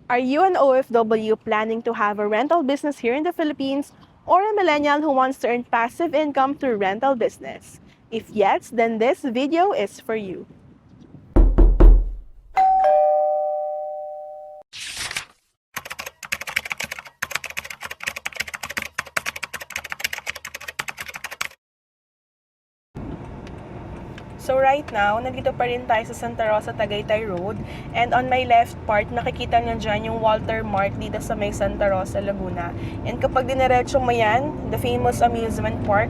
Are you an OFW planning to have a rental business here in the Philippines or a millennial who wants to earn passive income through rental business? If yes, then this video is for you. So right now, nandito pa rin tayo sa Santa Rosa, Tagaytay Road. And on my left part, nakikita nyo dyan yung Walter Mart dito sa may Santa Rosa, Laguna. And kapag diniretso mo yan, the famous amusement park,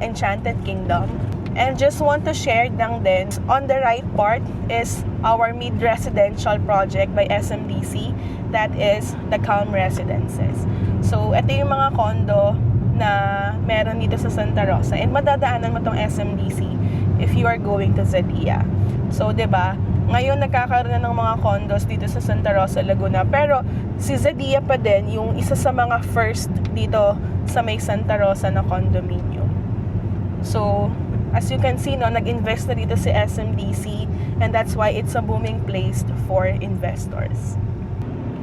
Enchanted Kingdom. And just want to share lang din, on the right part is our mid-residential project by SMDC. That is the Calm Residences. So ito yung mga condo na meron dito sa Santa Rosa. And madadaanan mo tong SMDC if you are going to Zadia. So, 'di ba? Ngayon nagkakaroon na ng mga condos dito sa Santa Rosa, Laguna. Pero si Zadia pa din yung isa sa mga first dito sa may Santa Rosa na condominium. So, as you can see, no, nag-invest na dito si SMDC, and that's why it's a booming place for investors.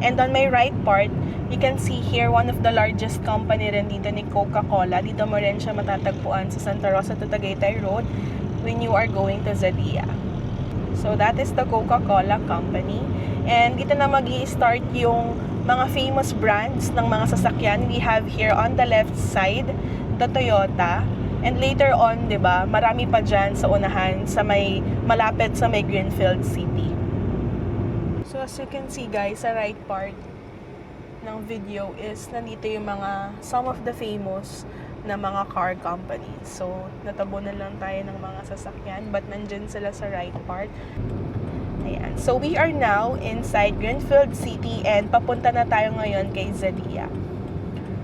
And on my right part, you can see here one of the largest company rin dito ni Coca-Cola. Dito mo rin siya matatagpuan sa Santa Rosa to Tagaytay Road when you are going to Zadia. So that is the Coca-Cola company. And dito na magi-start yung mga famous brands ng mga sasakyan. We have here on the left side, the Toyota. And later on, 'di ba, marami pa diyan sa unahan sa may malapit sa may Greenfield City. So as you can see guys, sa right part ng video is nandito yung some of the famous na mga car companies. So natabunan lang tayo ng mga sasakyan, but nandyan sila sa right part. Ayan. So we are now inside Greenfield City and papunta na tayo ngayon kay Zadia.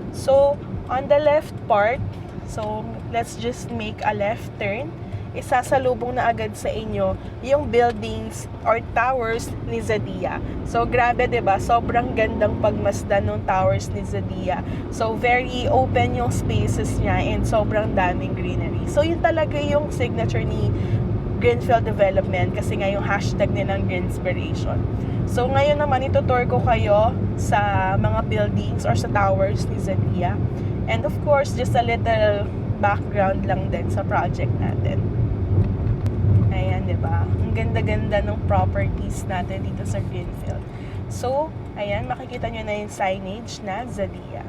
So on the left part, so let's just make a left turn. Isasalubong na agad sa inyo yung buildings or towers ni Zadia. So grabe, 'di ba? Sobrang gandang pagmasdan ng towers ni Zadia. So very open yung spaces niya and sobrang daming greenery. So yun talaga yung signature ni Greenfield Development kasi nga yung hashtag nilang Greenspiration. So ngayon naman itutour ko kayo sa mga buildings or sa towers ni Zadia. And of course, just a little background lang din sa project natin. Ayan, di ba? Ang ganda-ganda ng properties natin dito sa Greenfield. So, ayan, makikita nyo na yung signage na Zadia.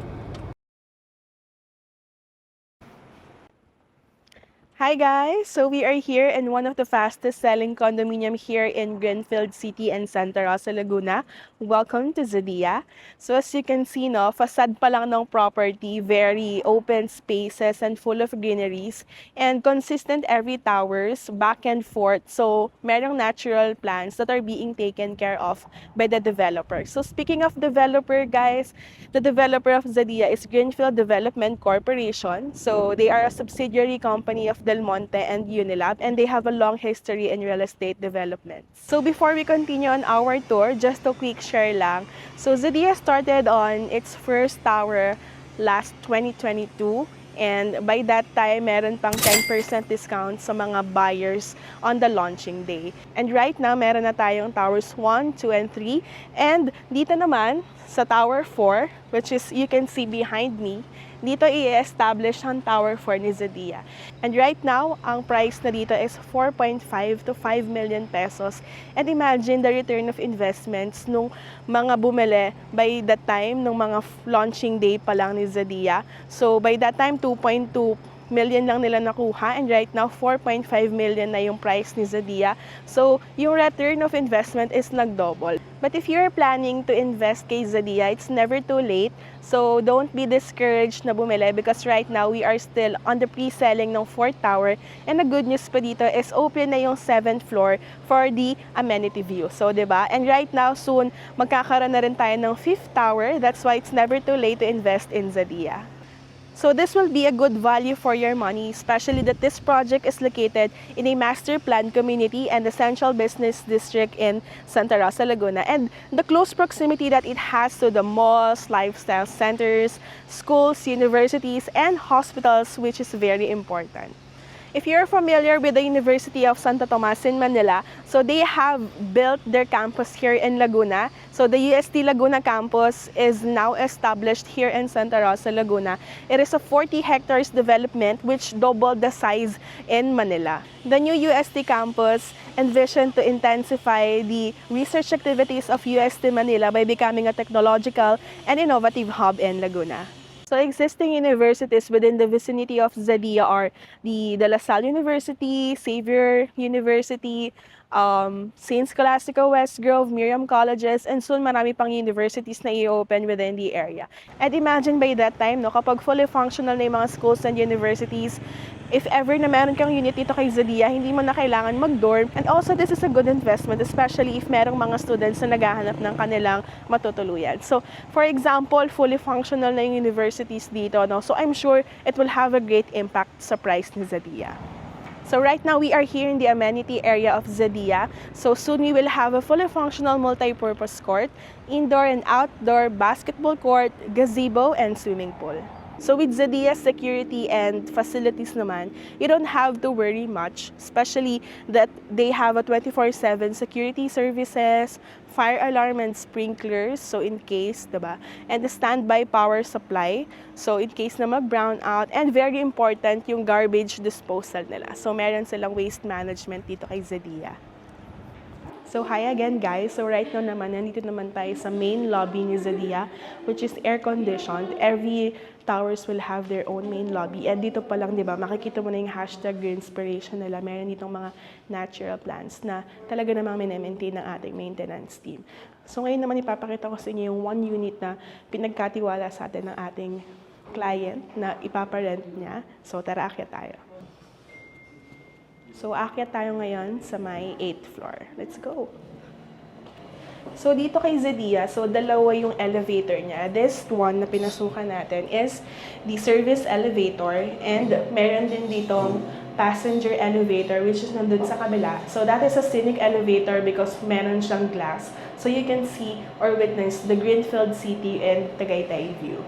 Hi guys! So we are here in one of the fastest selling condominium here in Greenfield City and Santa Rosa, Laguna. Welcome to Zadia. So as you can see, no, facade pa lang ng property, very open spaces and full of greeneries. And consistent every towers, back and forth. So merong natural plants that are being taken care of by the developer. So speaking of developer guys, the developer of Zadia is Greenfield Development Corporation. So they are a subsidiary company of Del Monte and Unilab, and they have a long history in real estate development. So before we continue on our tour, just a quick share lang. So Zadia started on its first tower last 2022, and by that time, meron pang 10% discount sa mga buyers on the launching day. And right now, meron na tayong towers 1, 2, and 3. And dito naman, sa Tower 4, which is you can see behind me, dito i-establish ang Tower 4 ni Zadia. And right now, ang price na dito is 4.5 to 5 million pesos. And imagine the return of investments nung mga bumili by that time, nung mga launching day pa lang ni Zadia. So by that time, 2.2 million lang nila nakuha, and right now 4.5 million na yung price ni Zadia. So yung return of investment is nag-double. But if you're planning to invest kay Zadia, it's never too late. So don't be discouraged na bumili because right now we are still on the pre-selling ng 4th tower, and the good news pa dito is open na yung 7th floor for the amenity view. So 'di ba? And right now soon magkakaroon na rin tayo ng 5th tower. That's why it's never too late to invest in Zadia. So this will be a good value for your money, especially that this project is located in a master plan community and the central business district in Santa Rosa, Laguna. And the close proximity that it has to the malls, lifestyle centers, schools, universities, and hospitals, which is very important. If you're familiar with the University of Santo Tomas in Manila, so they have built their campus here in Laguna. So the UST Laguna campus is now established here in Santa Rosa, Laguna. It is a 40 hectares development which doubled the size in Manila. The new UST campus envisioned to intensify the research activities of UST Manila by becoming a technological and innovative hub in Laguna. So existing universities within the vicinity of Xadia are the De La Salle University, Xavier University, St. Scholastica West Grove, Miriam Colleges, and soon marami pang universities na i-open within the area. And imagine by that time, no, kapag fully functional na yung mga schools and universities, if ever na meron kang unit dito kay Xadia, hindi mo na kailangan mag-dorm. And also, this is a good investment, especially if merong mga students na naghahanap ng kanilang matutuluyan. So, for example, fully functional na yung universities dito, no? So, I'm sure it will have a great impact sa price ni Xadia. So right now, we are here in the amenity area of Xadia. So soon we will have a fully functional multi-purpose court, indoor and outdoor basketball court, gazebo, and swimming pool. So with Xadia's security and facilities naman, you don't have to worry much, especially that they have a 24/7 security services, fire alarm and sprinklers, so in case, diba? And the standby power supply, so in case na mag-brown out, and very important yung garbage disposal nila. So meron silang waste management dito kay Xadia. So hi again guys, so right now naman, nandito naman tayo sa main lobby ni Xadia, which is air-conditioned. Every towers will have their own main lobby. And dito pa lang, di ba, makikita mo na yung hashtag Greenspiration nila. Meron ditong mga natural plants na talaga namang minemaintain ng ating maintenance team. So ngayon naman ipapakita ko sa inyo yung one unit na pinagkatiwala sa atin ng ating client na ipaparent niya. So tara, akyat tayo. So, aakyat tayo ngayon sa may 8th floor. Let's go! So, dito kay Xadia, so dalawa yung elevator niya. This one na pinasukan natin is the service elevator, and meron din ditong passenger elevator which is nandun sa kabila. So, that is a scenic elevator because meron siyang glass. So, you can see or witness the Greenfield City and Tagaytay view.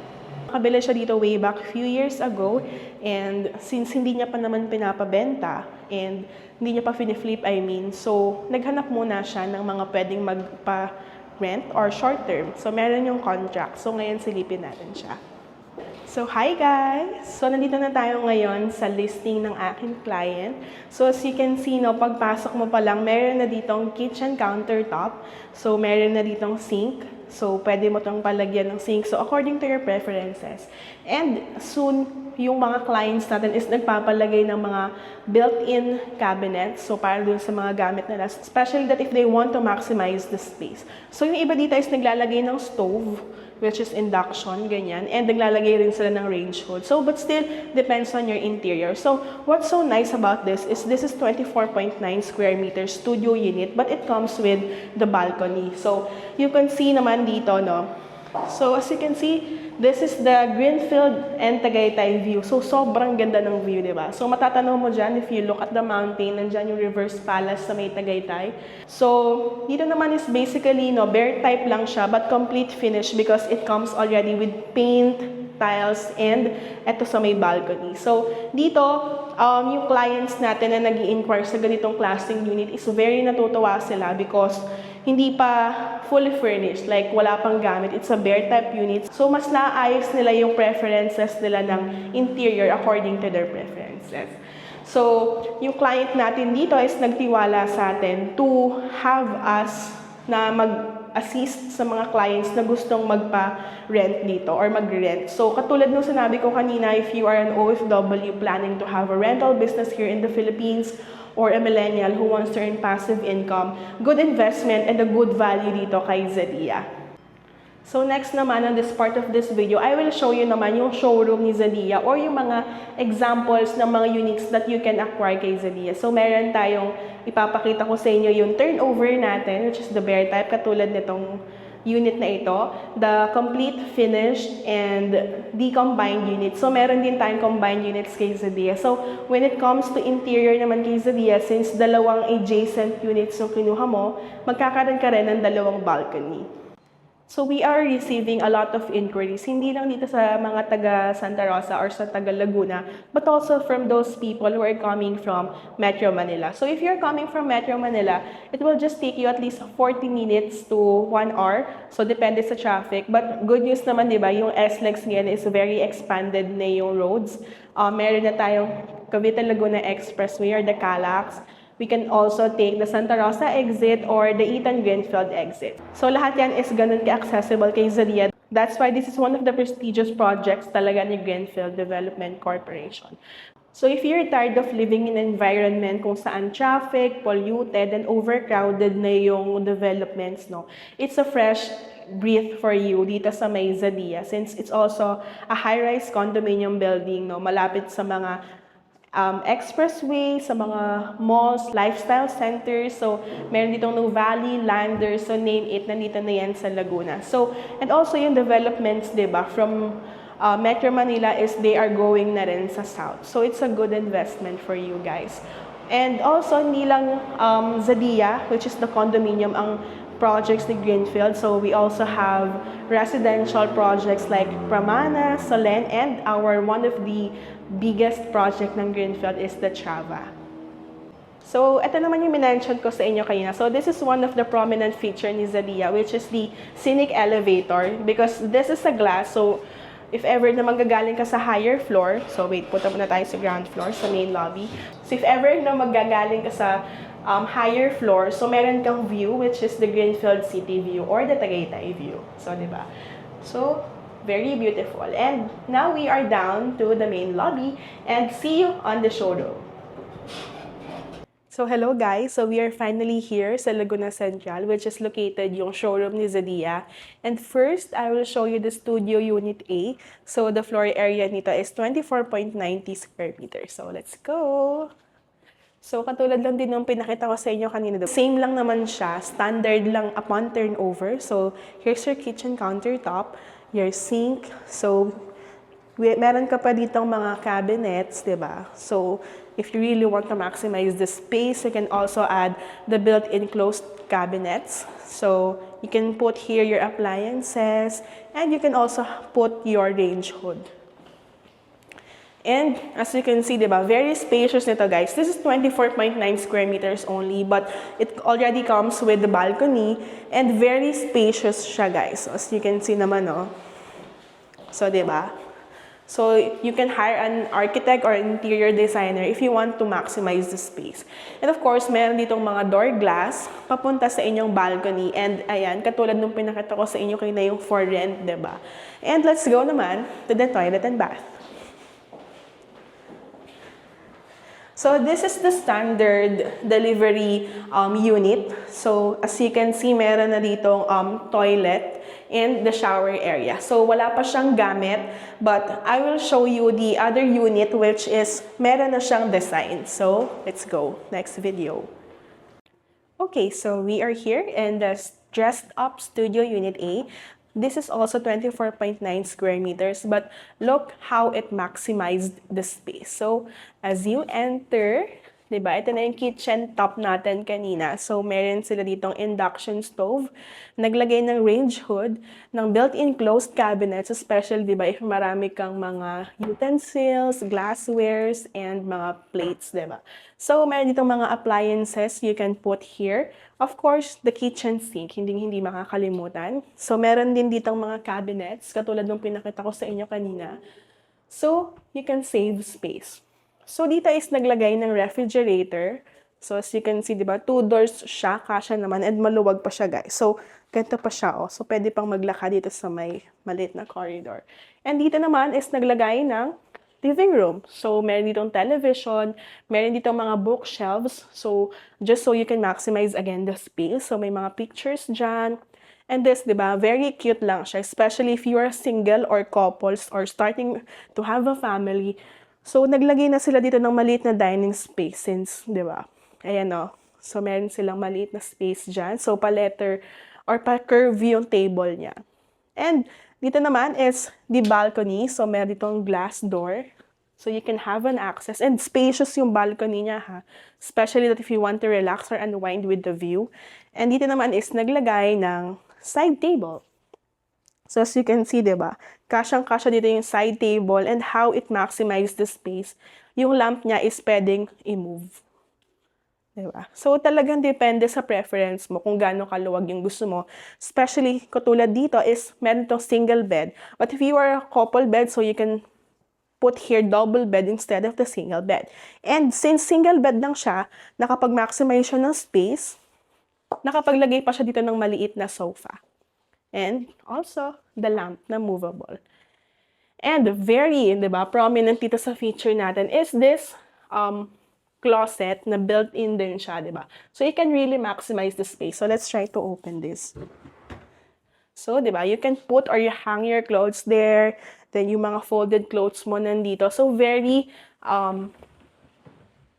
Kabila siya dito way back few years ago, and since hindi niya pa naman pinapabenta and hindi niya pa finiflip, so naghanap muna siya ng mga pwedeng magpa-rent or short term. So meron yung contract. So ngayon silipin natin siya. So hi guys! So nandito na tayo ngayon sa listing ng aking client. So as you can see, no, pagpasok mo pa lang, meron na ditong kitchen countertop. So meron na ditong sink. So pwede mo itong palagyan ng sink. So according to your preferences. And soon, yung mga clients natin is nagpapalagay ng mga built-in cabinets. So para dun sa mga gamit nila. Especially that if they want to maximize the space. So yung iba dito is naglalagay ng stove, which is induction, ganyan. And naglalagay rin sila ng range hood. So, but still, depends on your interior. So, what's so nice about this is 24.9 square meters studio unit, but it comes with the balcony. So, you can see naman dito, no? So, as you can see, this is the Greenfield and Tagaytay view. So, sobrang ganda ng view, di ba? So, matatanong mo dyan, if you look at the mountain, nandyan yung Reverse Palace sa may Tagaytay. So, dito naman is basically, no, bare type lang siya, but complete finish because it comes already with paint, tiles, and eto sa may balcony. So, dito, yung clients natin na nag-i-inquire sa ganitong klaseng unit is very natutuwa sila because hindi pa fully furnished, like wala pang gamit. It's a bare type unit. So, mas naayos nila yung preferences nila ng interior according to their preferences. So, yung client natin dito is nagtiwala sa atin to have us na mag-assist sa mga clients na gustong magpa-rent dito or mag-rent. So, katulad nung sinabi ko kanina, if you are an OFW planning to have a rental business here in the Philippines, or a millennial who wants to earn passive income, good investment and a good value dito kay Xadia. So next naman on this part of this video, I will show you naman yung showroom ni Xadia or yung mga examples ng mga units that you can acquire kay Xadia. So meron tayong ipapakita ko sa inyo yung turnover natin, which is the bare type, katulad nitong unit na ito, the complete finished and the combined unit. So, meron din tayong combined units kay Xadia. So, when it comes to interior naman kay Xadia, since dalawang adjacent units yung kinuha mo, magkakaroon ka rin ng dalawang balcony. So we are receiving a lot of inquiries, hindi lang dito sa mga taga Santa Rosa or sa taga Laguna, but also from those people who are coming from Metro Manila. So if you're coming from Metro Manila, it will just take you at least 40 minutes to 1 hour. So depende sa traffic. But good news naman, di ba, yung SLEX ngayon is very expanded na yung roads. Meron na tayong Cavite Laguna Expressway or the CALAX. We can also take the Santa Rosa exit or the Eaton Greenfield exit. So lahat yan is ganun ka-accessible kay Zadia. That's why this is one of the prestigious projects talaga ni Greenfield Development Corporation. So if you're tired of living in an environment kung saan traffic, polluted, and overcrowded na yung developments, no, it's a fresh breath for you dito sa may Zadia since it's also a high-rise condominium building, no, malapit sa mga expressway, sa mga malls, lifestyle centers. So, meron ditong No Valley, Landers, so name it, nandito na yan sa Laguna. So, and also yung developments, diba, from Metro Manila is they are going na rin sa South. So, it's a good investment for you guys. And also, hindi lang Zadia, which is the condominium, ang projects ni Greenfield. So, we also have residential projects like Pramana, Solen, and our one of the biggest project ng Greenfield is the Trava. So, ito naman yung minention ko sa inyo kanina. So, this is one of the prominent feature ni Zadia, which is the scenic elevator. Because this is a glass, so if ever na manggagaling ka sa higher floor, so wait, punta muna tayo sa ground floor, sa main lobby. So, if ever na maggagaling ka sa higher floor, so meron kang view, which is the Greenfield City view or the Tagaytay view. So, diba? So, very beautiful. And now we are down to the main lobby and see you on the showroom. So hello guys, so we are finally here sa Laguna Central, which is located yung showroom ni Zadia. And first, I will show you the studio unit A. So the floor area nito is 24.90 square meters. So let's go! So, katulad lang din ng pinakita ko sa inyo kanina. Same lang naman siya, standard lang upon turnover. So, here's your kitchen countertop, your sink. So, meron ka pa ditong mga cabinets, di ba? So, if you really want to maximize the space, you can also add the built-in closed cabinets. So, you can put here your appliances, and you can also put your range hood. And as you can see, diba, very spacious nito guys. This is 24.9 square meters only, but it already comes with the balcony and very spacious siya guys. So, as you can see naman, no? So, diba? So, you can hire an architect or interior designer if you want to maximize the space. And of course, meron ditong mga door glass papunta sa inyong balcony. And ayan, katulad nung pinakita ko sa inyo kanina yung for rent, diba? And let's go naman to the toilet and bath. So this is the standard delivery unit. So as you can see, meron na ditong toilet and the shower area. So wala pa siyang gamit, but I will show you the other unit which is meron na siyang design. So let's go. Next video. Okay, so we are here in the dressed up studio unit A. This is also 24.9 square meters, but look how it maximized the space. So, as you enter, diba, ito na yung kitchen top natin kanina. So, meron sila ditong induction stove, naglagay ng range hood, ng built-in closed cabinets, especially, diba, if marami kang mga utensils, glasswares, and mga plates, diba. So, meron ditong mga appliances you can put here. Of course, the kitchen sink, hindi makakalimutan. So, meron din ditong mga cabinets, katulad ng pinakita ko sa inyo kanina. So, you can save space. So, dito is naglagay ng refrigerator. So, as you can see, di ba, 2 doors siya, kasya naman, and maluwag pa siya, guys. So, ganito pa siya, oh. So, pwede pang maglakad dito sa may maliit na corridor. And dito naman is naglagay ng living room. So, meron ditong television, meron ditong mga bookshelves. So, just so you can maximize again the space. So, may mga pictures dyan. And this, di ba, very cute lang siya, especially if you are single or couples or starting to have a family. So, naglagay na sila dito ng maliit na dining space since, di ba? Ayan, o. So, meron silang maliit na space dyan. So, pa-letter or pa-curve yung table niya. And, dito naman is the balcony. So, meron ditong glass door. So, you can have an access. And spacious yung balcony niya, ha? Especially that if you want to relax or unwind with the view. And dito naman is naglagay ng side table. So as you can see, diba, kasyang-kasya dito yung side table and how it maximizes the space. Yung lamp niya is pwedeng i-move. Diba? So talagang depende sa preference mo kung gaano kaluwag yung gusto mo. Especially, katulad dito is meron itong single bed. But if you are a couple bed, so you can put here double bed instead of the single bed. And since single bed lang siya, nakapag-maximize siya ng space, nakapaglagay pa siya dito ng maliit na sofa. And also, the lamp na movable. And very, di ba, prominent dito sa feature natin is this closet na built-in din siya, di ba? So, you can really maximize the space. So, let's try to open this. So, di ba, you can put or you hang your clothes there. Then, yung mga folded clothes mo nandito. So, very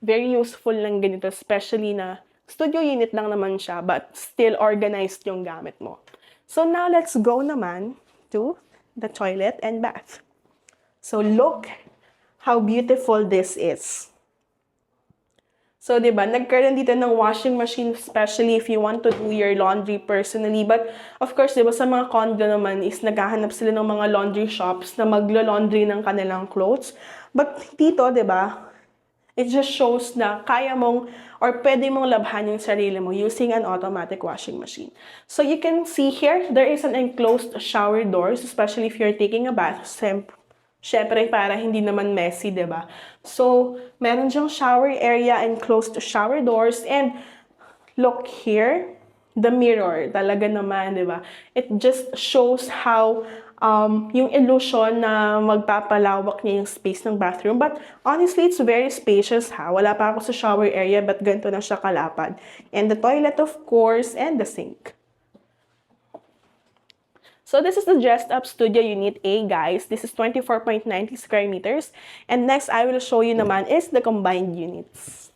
useful lang ganito, especially na studio unit lang naman siya, but still organized yung gamit mo. So, now, let's go naman to the toilet and bath. So, look how beautiful this is. So, di ba, nagkaroon dito ng washing machine, especially if you want to do your laundry personally. But, of course, di ba, sa mga condo naman is naghahanap sila ng mga laundry shops na maglo-laundry ng kanilang clothes. But dito, di ba, it just shows na kaya mong or pwede mong labhan yung sarili mo using an automatic washing machine. So, you can see here, there is an enclosed shower doors, especially if you're taking a bath. Syempre, para hindi naman messy, diba? So, meron diyang shower area and closed shower doors. And, look here, the mirror, talaga naman, diba? It just shows how yung illusion na magpapalawak niya yung space ng bathroom. But, honestly, it's very spacious, ha? Wala pa ako sa shower area, but ganito na siya kalapad. And the toilet, of course, and the sink. So this is the dressed up studio unit A, guys. This is 24.90 square meters. And next I will show you naman is the combined units.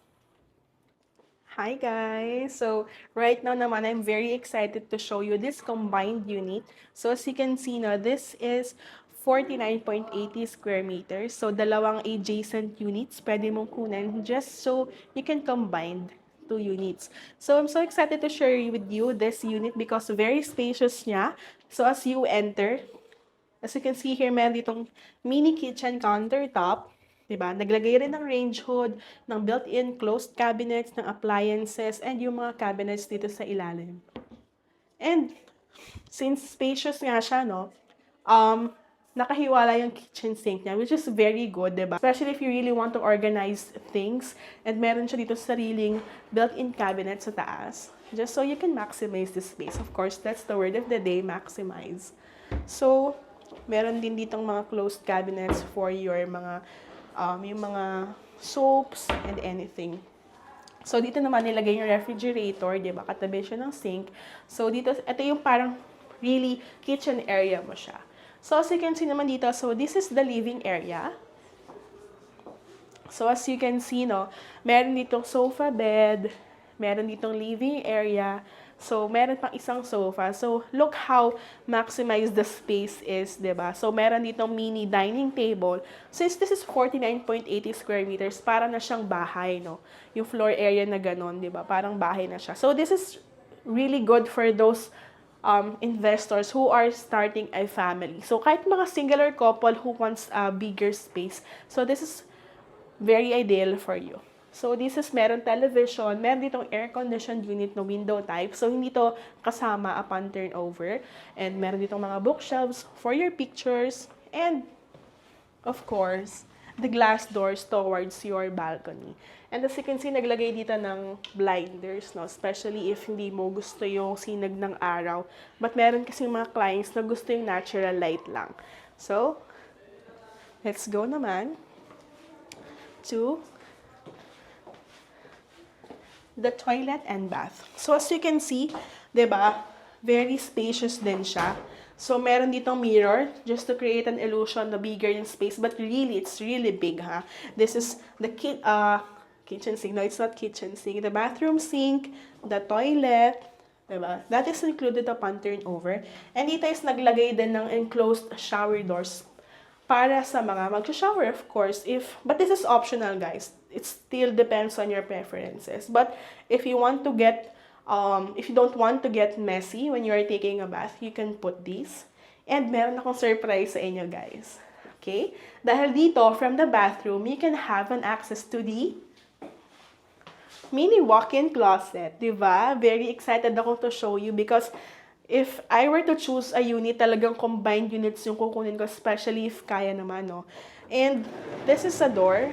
Hi guys! So right now naman I'm very excited to show you this combined unit. So as you can see na, this is 49.80 square meters. So dalawang adjacent units pwede mong kunin just so you can combine 2 units. So I'm so excited to share with you this unit because very spacious niya. So as you enter, as you can see here, meron ditong mini kitchen countertop. Diba? Naglagay rin ng range hood, ng built-in closed cabinets, ng appliances, and yung mga cabinets dito sa ilalim. And since spacious nga siya, no, nakahiwala yung kitchen sink niya, which is very good, diba? Especially if you really want to organize things, and meron siya dito sariling built-in cabinet sa taas. Just so you can maximize the space. Of course, that's the word of the day, maximize. So, meron din ditong mga closed cabinets for your mga, yung mga soaps and anything. So, dito naman nilagay yung refrigerator, di ba? Katabi siya ng sink. So, dito, ito yung parang really kitchen area mo siya. So, as you can see naman dito, so this is the living area. So, as you can see, no, meron ditong sofa bed, meron ditong living area. So, meron pang isang sofa. So, look how maximized the space is, diba? So, meron ditong mini dining table. Since this is 49.80 square meters, parang na siyang bahay, no? Yung floor area na ganon, diba? Parang bahay na siya. So, this is really good for those investors who are starting a family. So, kahit mga singular couple who wants a bigger space. So, this is very ideal for you. So, this is meron television, meron ditong air-conditioned unit na window type. So, hindi to kasama upon turnover. And meron ditong mga bookshelves for your pictures. And, of course, the glass doors towards your balcony. And as you can see, naglagay dito ng blinders, no? Especially if hindi mo gusto yung sinag ng araw. But meron kasi mga clients na gusto yung natural light lang. So, let's go naman to the toilet and bath. So, as you can see, diba, very spacious din siya. So, meron ditong mirror just to create an illusion na bigger yung space. But really, it's really big, ha? This is the kitchen sink. No, it's not kitchen sink. The bathroom sink, the toilet, diba? That is included upon turnover. And dito is naglagay din ng enclosed shower doors para sa mga mag-shower, of course. But this is optional, guys. It still depends on your preferences. But if you want to get, if you don't want to get messy when you are taking a bath, you can put these. And meron akong surprise sa inyo, guys. Okay? Dahil dito, from the bathroom, you can have an access to the mini walk-in closet, di ba? Very excited ako to show you because if I were to choose a unit, talagang combined units yung kukunin ko, especially if kaya naman, no? And this is a door,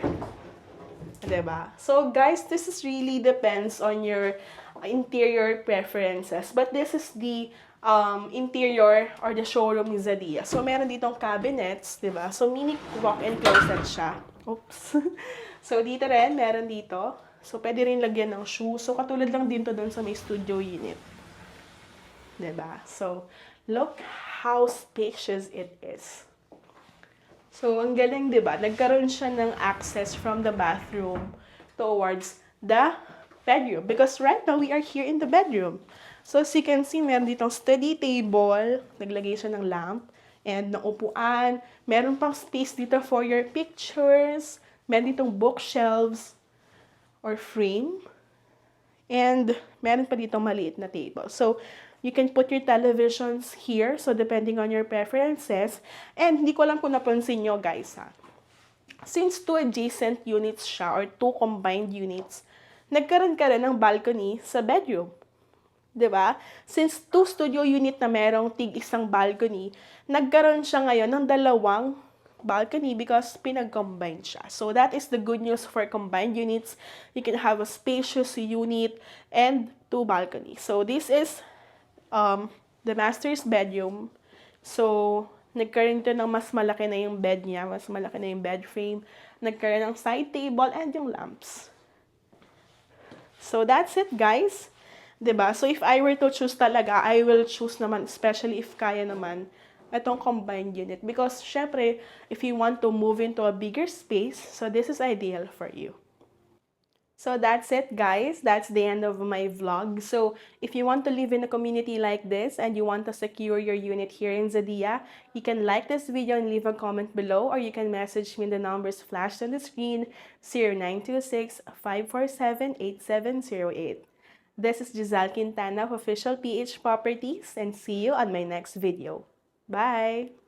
di ba? So, guys, this is really depends on your interior preferences. But this is the interior or the showroom ni Zadia. So, meron ditong cabinets, di ba? So, mini walk-in closet siya. Oops. So, dito rin, meron dito. So, pwede rin lagyan ng shoe. So, katulad lang din to doon sa may studio unit. Diba? So, look how spacious it is. So, ang galing, diba? Nagkaroon siya ng access from the bathroom towards the bedroom. Because right now, we are here in the bedroom. So, as you can see, meron ditong study table. Naglagay siya ng lamp. And ng upuan. Meron pang space dito for your pictures. Meron ditong bookshelves or frame. And meron pa dito maliit na table. So, you can put your televisions here. So, depending on your preferences. And hindi ko lang kung napansin nyo, guys, ha. Since two adjacent units siya or two combined units, nagkaroon ka rin ng balcony sa bedroom. 'Di ba? Since two studio unit na merong tig-isang balcony, nagkaroon siya ngayon ng dalawang balcony because pinag-combine siya. So, that is the good news for combined units. You can have a spacious unit and two balconies. So, this is the master's bedroom. So, nagkaroon ito ng mas malaki na yung bed niya, mas malaki na yung bed frame. Nagkaroon ng side table and yung lamps. So, that's it, guys. 'Di ba? So, if I were to choose talaga, I will choose naman, especially if kaya naman, itong combined unit. Because, syempre, if you want to move into a bigger space, so this is ideal for you. So, that's it, guys. That's the end of my vlog. So, if you want to live in a community like this and you want to secure your unit here in Zadia, you can like this video and leave a comment below, or you can message me in the numbers flashed on the screen, 0926-547-8708. This is Giselle Quintana of Official PH Properties, and see you on my next video. Bye!